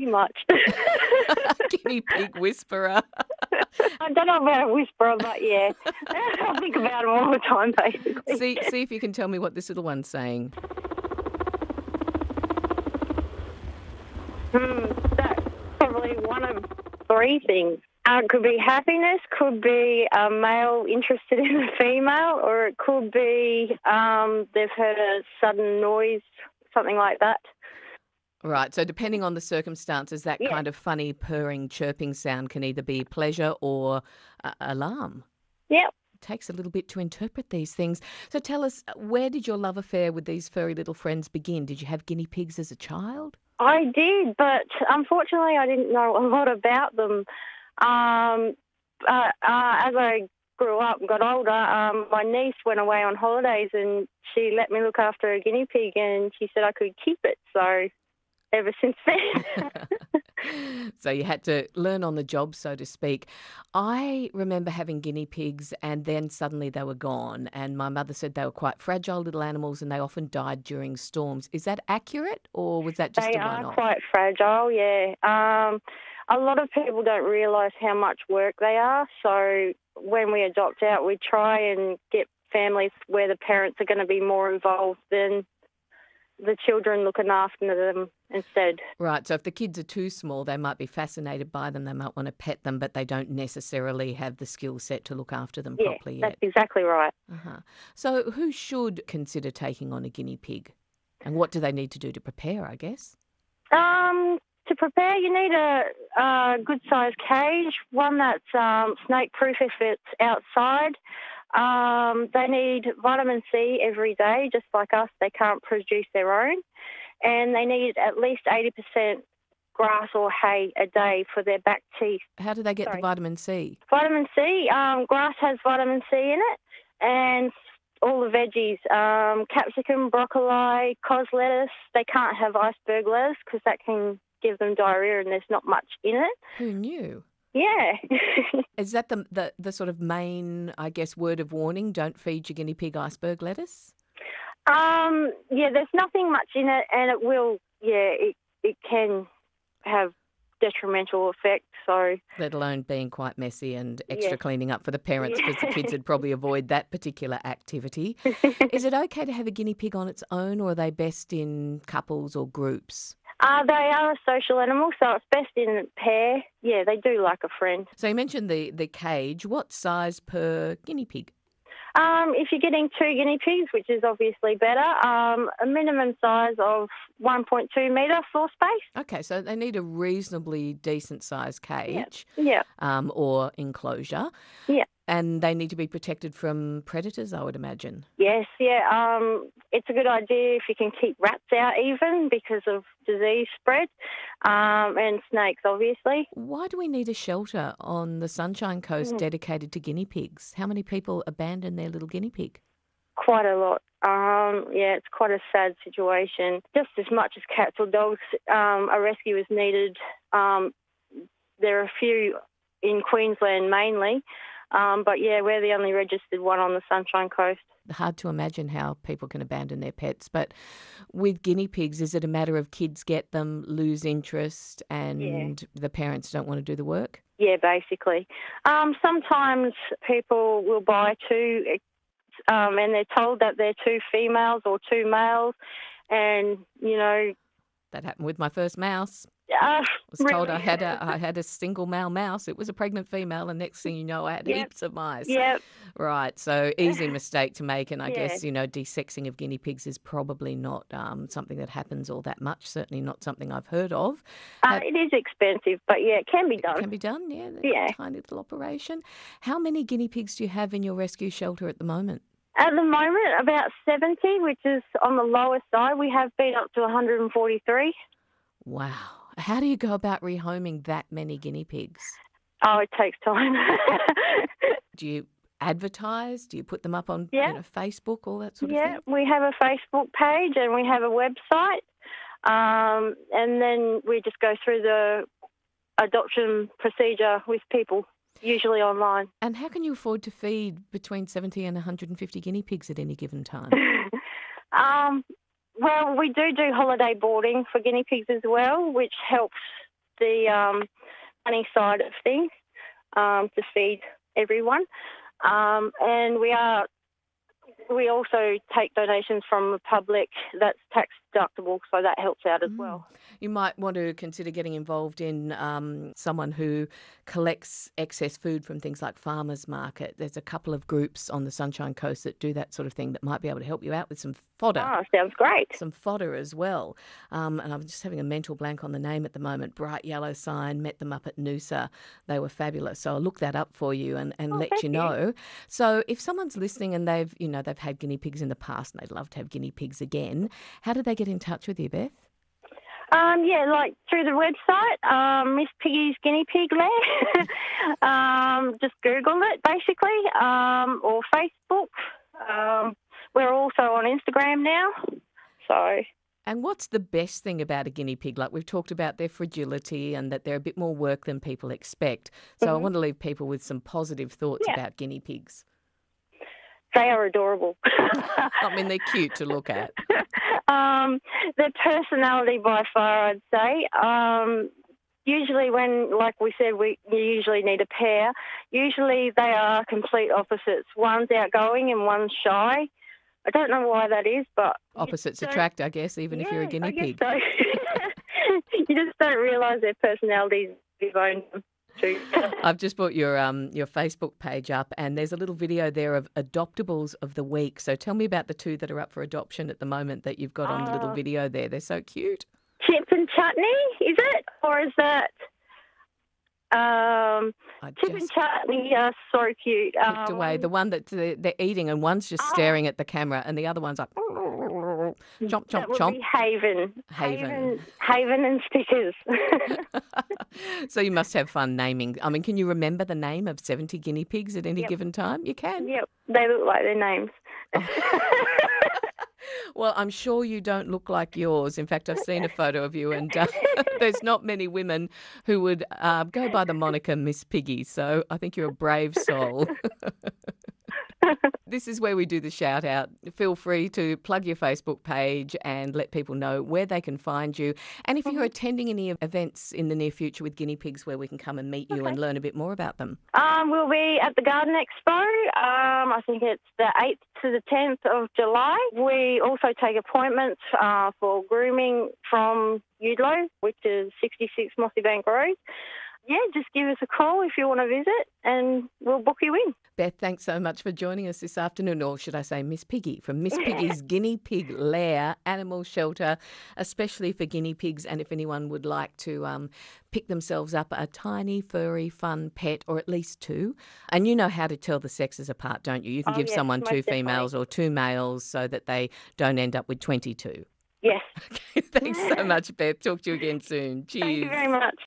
Pretty much. Guinea pig whisperer. I don't know about a whisperer, but yeah. I think about them all the time, basically. See if you can tell me what this little one's saying. That's probably one of three things. It could be happiness, could be a male interested in a female, or it could be they've heard a sudden noise, something like that. Right, so depending on the circumstances, that Yeah, kind of funny purring, chirping sound can either be pleasure or alarm. yep. It takes a little bit to interpret these things. So tell us, where did your love affair with these furry little friends begin? Did you have guinea pigs as a child? I did, but unfortunately I didn't know a lot about them. As I grew up and got older, my niece went away on holidays and she let me look after a guinea pig and she said I could keep it. So ever since then. So you had to learn on the job, so to speak. I remember having guinea pigs and then suddenly they were gone. And my mother said they were quite fragile little animals and they often died during storms. Is that accurate or was that just They a are one off? quite fragile, yeah. A lot of people don't realise how much work they are. So when we adopt out, we try and get families where the parents are going to be more involved than the children looking after them instead. Right. So if the kids are too small, they might be fascinated by them. They might want to pet them, but they don't necessarily have the skill set to look after them Yeah, properly that's yet. exactly right. Uh-huh. So who should consider taking on a guinea pig? And what do they need to do to prepare, I guess? To prepare, you need a good sized cage, one that's snake proof if it's outside. They need vitamin C every day, just like us. They can't produce their own. And they need at least 80% grass or hay a day for their back teeth. How do they get the Sorry. vitamin C? Vitamin C, grass has vitamin C in it, and all the veggies, capsicum, broccoli, cos lettuce. They can't have iceberg lettuce because that can give them diarrhea and there's not much in it. Who knew? Yeah. Is that the sort of main, I guess, word of warning? Don't feed your guinea pig iceberg lettuce? Yeah, there's nothing much in it, and it will, yeah, it can have detrimental effects. So, Let alone being quite messy and yeah. extra cleaning up for the parents because the kids Yeah. would probably avoid that particular activity. Is it okay to have a guinea pig on its own or are they best in couples or groups? They are a social animal, so it's best in a pair. Yeah, they do like a friend. So you mentioned the cage. What size per guinea pig? If you're getting two guinea pigs, which is obviously better, a minimum size of 1.2 metre floor space. Okay, so they need a reasonably decent sized Yeah, cage yeah, or enclosure, yeah. and they need to be protected from predators, I would imagine. Yes, yeah. It's a good idea if you can keep rats out even because of disease spread, and snakes, obviously. Why do we need a shelter on the Sunshine Coast Mm, dedicated to guinea pigs? How many people abandon their little guinea pig? Quite a lot. Yeah, it's quite a sad situation. Just as much as cats or dogs, a rescue is needed. There are a few in Queensland mainly, but yeah, we're the only registered one on the Sunshine Coast. Hard to imagine how people can abandon their pets, but with guinea pigs, is it a matter of kids get them, lose interest, Yeah. and the parents don't want to do the work? Yeah, basically. Sometimes people will buy two, and they're told that they're two females or two males, and That happened with my first mouse. uh, Was told really. I had a single male mouse. It was a pregnant female, and next thing you know, I had Yep, heaps of mice. yep, Right, so easy mistake to make, and I yeah. guess desexing of guinea pigs is probably not something that happens all that much. Certainly not something I've heard of. It is expensive, but yeah, it can be It done. can be done, yeah. They're Yeah. a tiny little operation. How many guinea pigs do you have in your rescue shelter at the moment? At the moment, about 70, which is on the lower side. We have been up to 143. Wow. How do you go about rehoming that many guinea pigs? Oh, it takes time. Do you advertise? Do you put them up on Yeah, Facebook, all that sort of yeah. thing? We have a Facebook page and we have a website. And then we just go through the adoption procedure with people, usually online. And how can you afford to feed between 70 and 150 guinea pigs at any given time? Well, we do holiday boarding for guinea pigs as well, which helps. the money side of things to feed everyone. And we also take donations from the public that's tax deductible, so that helps out as well. You might want to consider getting involved in someone who collects excess food from things like farmers market. There's a couple of groups on the Sunshine Coast that do that sort of thing that might be able to help you out with some fodder. Oh, sounds great. Some fodder as well. And I'm just having a mental blank on the name at the moment. Bright Yellow Sign, met them up at Noosa. They were fabulous. So I'll look that up for you and let you know. So if someone's listening and they've had guinea pigs in the past and they'd love to have guinea pigs again, how do they get in touch with you, Beth? Yeah, like through the website, Miss Piggy's Guinea Pig Lair. Just Google it, basically, or Facebook. We're also on Instagram now. So. And what's the best thing about a guinea pig? Like we've talked about their fragility and that they're a bit more work than people expect. So I want to leave people with some positive thoughts about guinea pigs. They are adorable. I mean, they're cute to look at. Their personality by far, I'd say. Usually when, like we said, you usually need a pair. Usually they are complete opposites. One's outgoing and one's shy. I don't know why that is, but... Opposites attract, I guess, even if you're a guinea pig. So. You just don't realise their personalities own too. I've just put your Facebook page up and there's a little video there of adoptables of the week. So tell me about the two that are up for adoption at the moment that you've got on the little video there. They're so cute. Chip and Chutney, is it? Or is that... Chip and Chutney are so cute. Picked away the one that they're eating and one's just staring at the camera and the other one's like chomp, chomp, that would chomp. Be Haven and Stickers. So you must have fun naming. I mean, can you remember the name of 70 guinea pigs at any given time? You can? Yep, they look like their names. Well, I'm sure you don't look like yours. In fact, I've seen a photo of you and there's not many women who would go by the moniker Miss Piggy. So I think you're a brave soul. This is where we do the shout out. Feel free to plug your Facebook page and let people know where they can find you. And if you're attending any events in the near future with guinea pigs where we can come and meet you and learn a bit more about them. We'll be at the Garden Expo. I think it's the 8th to the 10th of July. We also take appointments for grooming from Udlo, which is 66 Mossy Bank Road. Yeah, just give us a call if you want to visit and we'll book you in. Beth, thanks so much for joining us this afternoon, or should I say Miss Piggy, from Miss Piggy's Guinea Pig Lair Animal Shelter, especially for guinea pigs. And if anyone would like to pick themselves up a tiny, furry, fun pet, or at least two, and you know how to tell the sexes apart, don't you? You can give someone two females or two males so that they don't end up with 22. Yes. Okay, thanks so much, Beth. Talk to you again soon. Cheers. Thank you very much.